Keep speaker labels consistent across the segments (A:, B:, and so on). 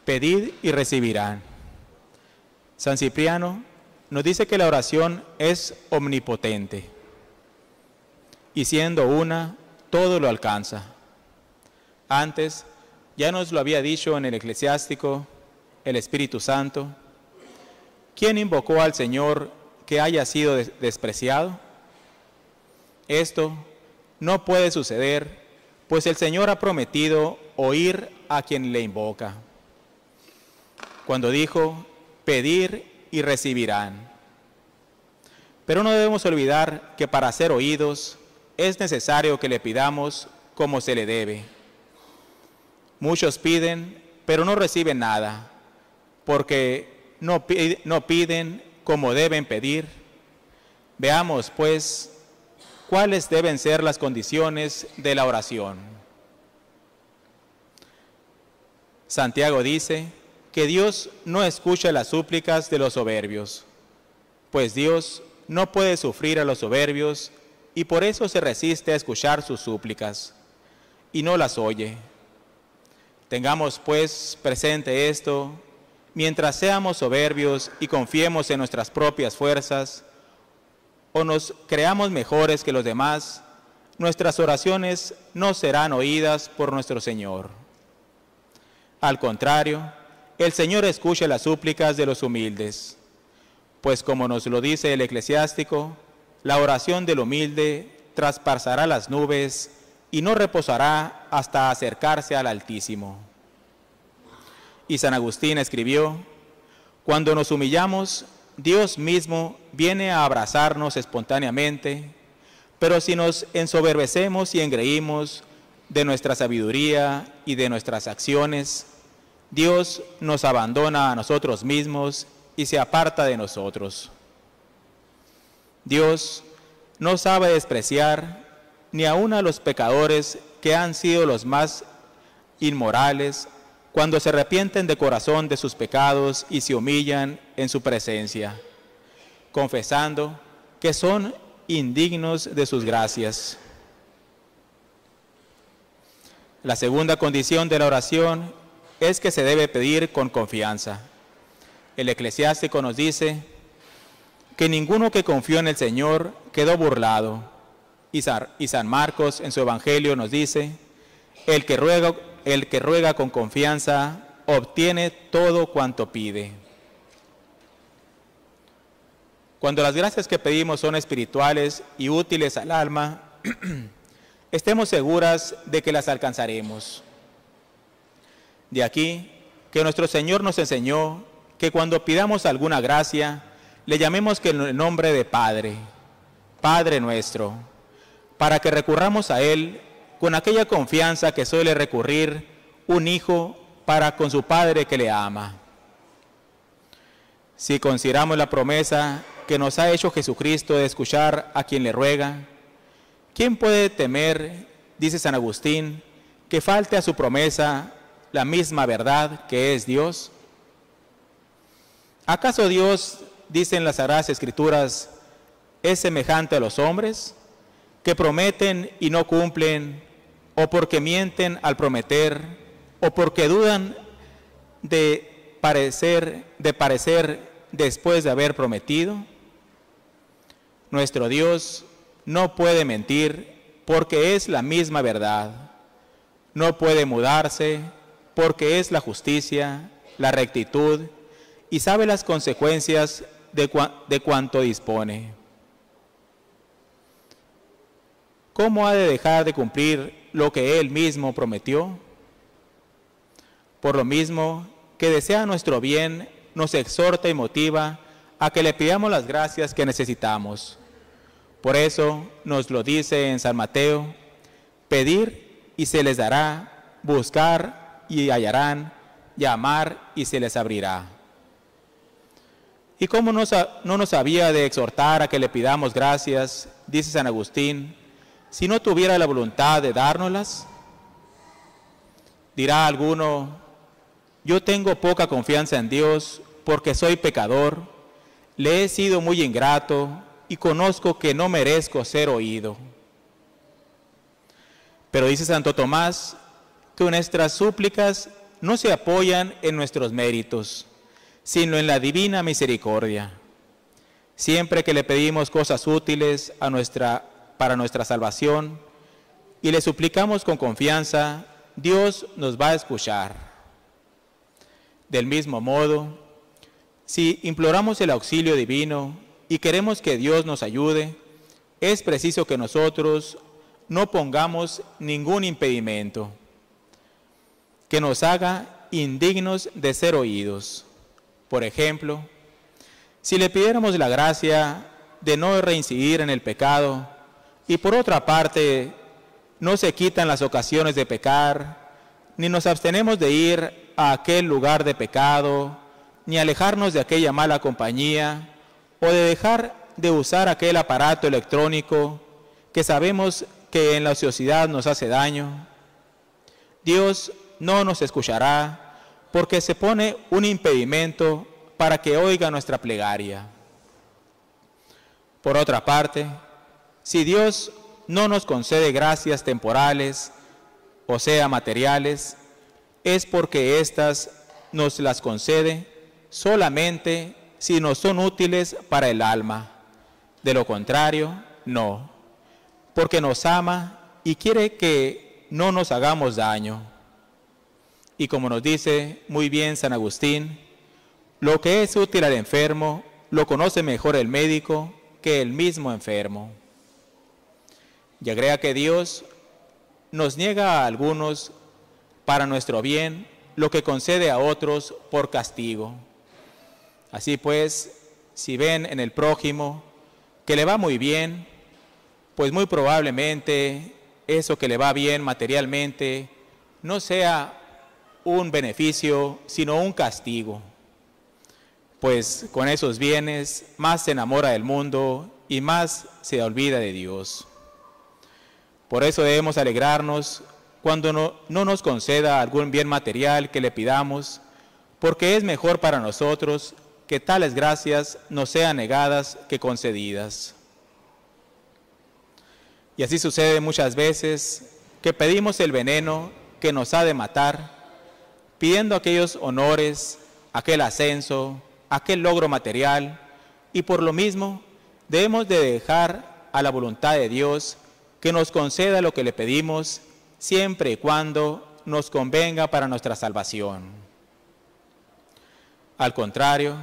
A: Pedid y recibirán. San Cipriano nos dice que la oración es omnipotente y siendo una, todo lo alcanza. Antes, ya nos lo había dicho en el Eclesiástico el Espíritu Santo. ¿Quién invocó al Señor que haya sido despreciado? Esto no puede suceder, pues el Señor ha prometido oír a quien le invoca. Cuando dijo, pedir y recibirán. Pero no debemos olvidar que para ser oídos es necesario que le pidamos como se le debe. Muchos piden, pero no reciben nada, porque no piden como deben pedir. Veamos, pues, cuáles deben ser las condiciones de la oración. Santiago dice que Dios no escucha las súplicas de los soberbios, pues Dios no puede sufrir a los soberbios y por eso se resiste a escuchar sus súplicas y no las oye. Tengamos pues presente esto, mientras seamos soberbios y confiemos en nuestras propias fuerzas o nos creamos mejores que los demás, nuestras oraciones no serán oídas por nuestro Señor. Al contrario, el Señor escucha las súplicas de los humildes, pues como nos lo dice el Eclesiástico, la oración del humilde traspasará las nubes y no reposará hasta acercarse al Altísimo. Y San Agustín escribió, cuando nos humillamos, Dios mismo viene a abrazarnos espontáneamente, pero si nos ensoberbecemos y engreímos de nuestra sabiduría y de nuestras acciones, Dios nos abandona a nosotros mismos y se aparta de nosotros. Dios no sabe despreciar ni aun a los pecadores que han sido los más inmorales cuando se arrepienten de corazón de sus pecados y se humillan en su presencia, confesando que son indignos de sus gracias. La segunda condición de la oración es que se debe pedir con confianza. El Eclesiástico nos dice que ninguno que confió en el Señor quedó burlado. Y San Marcos en su Evangelio nos dice, el que ruega con confianza obtiene todo cuanto pide. Cuando las gracias que pedimos son espirituales y útiles al alma, estemos seguras de que las alcanzaremos. De aquí que nuestro Señor nos enseñó que cuando pidamos alguna gracia, le llamemos con el nombre de Padre, Padre nuestro, para que recurramos a Él con aquella confianza que suele recurrir un hijo para con su padre que le ama. Si consideramos la promesa que nos ha hecho Jesucristo de escuchar a quien le ruega, ¿quién puede temer, dice San Agustín, que falte a su promesa la misma verdad que es Dios? ¿Acaso Dios, dicen las Sagradas Escrituras, es semejante a los hombres, que prometen y no cumplen, o porque mienten al prometer, o porque dudan de parecer después de haber prometido? Nuestro Dios no puede mentir porque es la misma verdad. No puede mudarse porque es la justicia, la rectitud y sabe las consecuencias de cuanto dispone. ¿Cómo ha de dejar de cumplir lo que Él mismo prometió? Por lo mismo que desea nuestro bien, nos exhorta y motiva a que le pidamos las gracias que necesitamos. Por eso nos lo dice en San Mateo, pedir y se les dará, buscar y hallarán, llamar y se les abrirá. ¿Y cómo no nos había de exhortar a que le pidamos gracias, dice San Agustín, si no tuviera la voluntad de dárnoslas? Dirá alguno, yo tengo poca confianza en Dios porque soy pecador, le he sido muy ingrato y conozco que no merezco ser oído. Pero dice Santo Tomás que nuestras súplicas no se apoyan en nuestros méritos, sino en la divina misericordia. Siempre que le pedimos cosas útiles para nuestra salvación y le suplicamos con confianza, Dios nos va a escuchar. Del mismo modo, si imploramos el auxilio divino y queremos que Dios nos ayude, es preciso que nosotros no pongamos ningún impedimento que nos haga indignos de ser oídos. Por ejemplo, si le pidiéramos la gracia de no reincidir en el pecado y por otra parte no se quitan las ocasiones de pecar, ni nos abstenemos de ir a aquel lugar de pecado, ni alejarnos de aquella mala compañía, o de dejar de usar aquel aparato electrónico que sabemos que en la ociosidad nos hace daño, Dios no nos escuchará porque se pone un impedimento para que oiga nuestra plegaria. Por otra parte, si Dios no nos concede gracias temporales, o sea, materiales, es porque éstas nos las concede solamente si nos son útiles para el alma. De lo contrario, no, porque nos ama y quiere que no nos hagamos daño. Y como nos dice muy bien San Agustín, lo que es útil al enfermo lo conoce mejor el médico que el mismo enfermo. Y agrega que Dios nos niega a algunos para nuestro bien lo que concede a otros por castigo. Así pues, si ven en el prójimo que le va muy bien, pues muy probablemente eso que le va bien materialmente no sea un beneficio, sino un castigo. Pues con esos bienes más se enamora del mundo y más se olvida de Dios. Por eso debemos alegrarnos cuando no nos conceda algún bien material que le pidamos, porque es mejor para nosotros que tales gracias nos sean negadas que concedidas. Y así sucede muchas veces que pedimos el veneno que nos ha de matar, pidiendo aquellos honores, aquel ascenso, aquel logro material, y por lo mismo debemos de dejar a la voluntad de Dios que nos conceda lo que le pedimos, siempre y cuando nos convenga para nuestra salvación. Al contrario,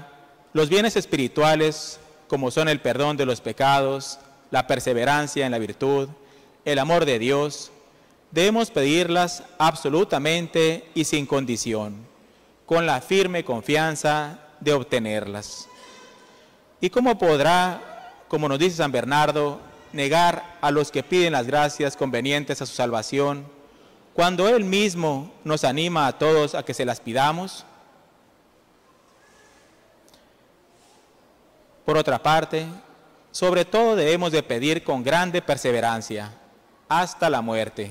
A: los bienes espirituales, como son el perdón de los pecados, la perseverancia en la virtud, el amor de Dios, debemos pedirlas absolutamente y sin condición, con la firme confianza de obtenerlas. ¿Y cómo podrá, como nos dice San Bernardo, negar a los que piden las gracias convenientes a su salvación, cuando Él mismo nos anima a todos a que se las pidamos? Por otra parte, sobre todo debemos de pedir con grande perseverancia, hasta la muerte,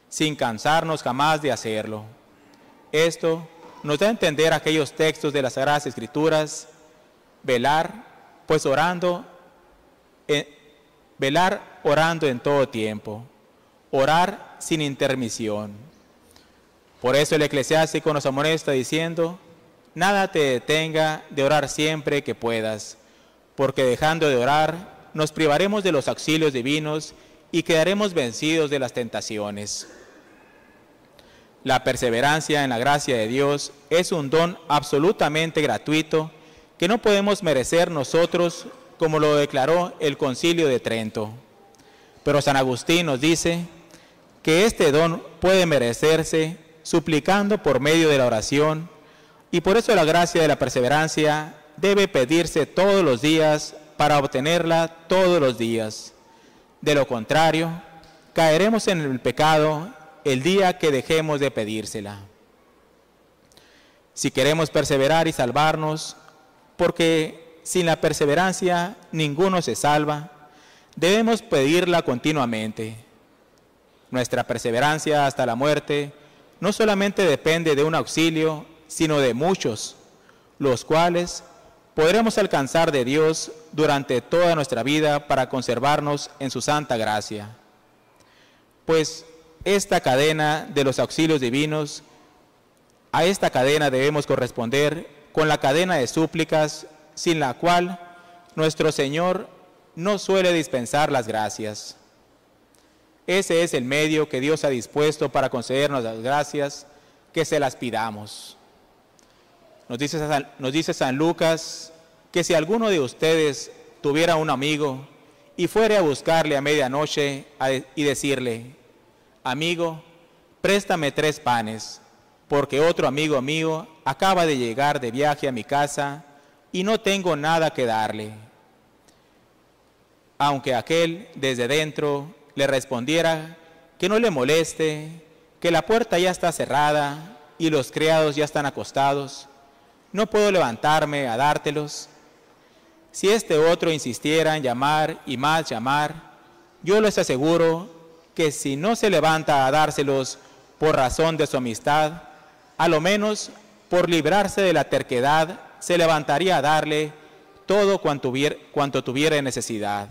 A: sin cansarnos jamás de hacerlo. Esto nos da a entender aquellos textos de las Sagradas Escrituras: velar orando en todo tiempo, orar sin intermisión. Por eso el eclesiástico nos amonesta diciendo: nada te detenga de orar siempre que puedas, porque dejando de orar nos privaremos de los auxilios divinos y quedaremos vencidos de las tentaciones. La perseverancia en la gracia de Dios es un don absolutamente gratuito que no podemos merecer nosotros, como lo declaró el Concilio de Trento. Pero San Agustín nos dice que este don puede merecerse suplicando por medio de la oración, y por eso la gracia de la perseverancia debe pedirse todos los días para obtenerla todos los días. De lo contrario, caeremos en el pecado el día que dejemos de pedírsela. Si queremos perseverar y salvarnos, porque sin la perseverancia ninguno se salva, debemos pedirla continuamente. Nuestra perseverancia hasta la muerte no solamente depende de un auxilio, sino de muchos, los cuales podremos alcanzar de Dios durante toda nuestra vida para conservarnos en su santa gracia. Pues esta cadena de los auxilios divinos A esta cadena debemos corresponder con la cadena de súplicas, sin la cual nuestro Señor no suele dispensar las gracias. Ese es el medio que Dios ha dispuesto para concedernos las gracias, que se las pidamos. Nos dice San Lucas que si alguno de ustedes tuviera un amigo y fuere a buscarle a medianoche y decirle: amigo, préstame 3 panes, porque otro amigo mío acaba de llegar de viaje a mi casa y no tengo nada que darle. Aunque aquel desde dentro le respondiera que no le moleste, que la puerta ya está cerrada y los criados ya están acostados, no puedo levantarme a dártelos. Si este otro insistiera en llamar y más llamar, yo les aseguro que si no se levanta a dárselos por razón de su amistad, a lo menos por librarse de la terquedad, se levantaría a darle todo cuanto tuviera necesidad.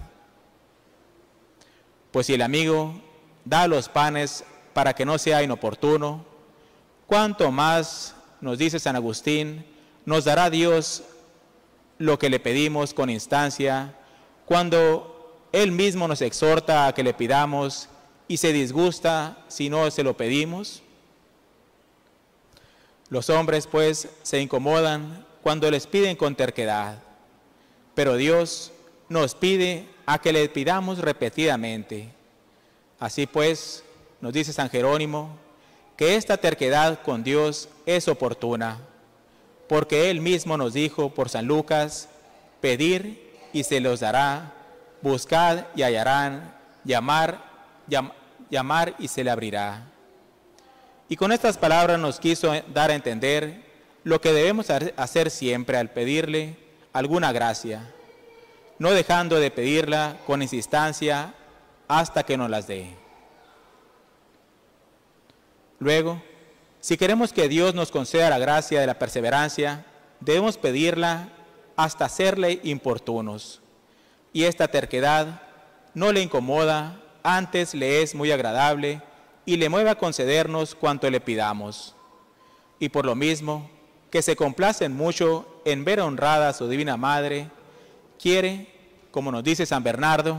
A: Pues si el amigo da los panes para que no sea inoportuno, cuánto más, nos dice San Agustín, nos dará Dios lo que le pedimos con instancia, cuando Él mismo nos exhorta a que le pidamos y se disgusta si no se lo pedimos. Los hombres, pues, se incomodan cuando les piden con terquedad, pero Dios nos pide a que le pidamos repetidamente. Así pues, nos dice San Jerónimo, que esta terquedad con Dios es oportuna, porque Él mismo nos dijo por San Lucas: pedir y se los dará, buscad y hallarán, llamar y se le abrirá. Y con estas palabras nos quiso dar a entender lo que debemos hacer siempre al pedirle alguna gracia, no dejando de pedirla con insistencia hasta que nos las dé. Luego, si queremos que Dios nos conceda la gracia de la perseverancia, debemos pedirla hasta serle importunos. Y esta terquedad no le incomoda, antes le es muy agradable y le mueve a concedernos cuanto le pidamos. Y por lo mismo, que se complacen mucho en ver honrada a su Divina Madre, quiere, como nos dice San Bernardo,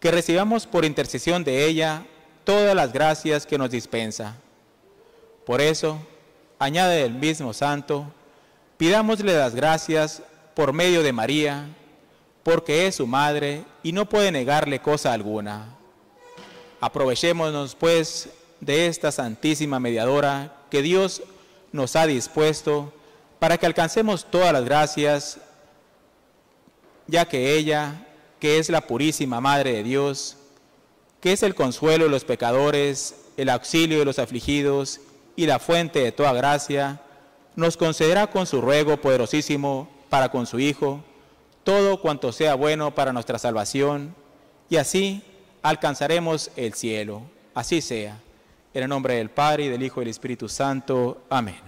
A: que recibamos por intercesión de ella todas las gracias que nos dispensa. Por eso, añade el mismo santo, pidámosle las gracias por medio de María, porque es su madre y no puede negarle cosa alguna. Aprovechémonos, pues, de esta santísima mediadora que Dios nos ha dispuesto para que alcancemos todas las gracias, ya que ella, que es la purísima Madre de Dios, que es el consuelo de los pecadores, el auxilio de los afligidos y la fuente de toda gracia, nos concederá con su ruego poderosísimo para con su Hijo todo cuanto sea bueno para nuestra salvación, y así alcanzaremos el cielo. Así sea. En el nombre del Padre, y del Hijo y del Espíritu Santo. Amén.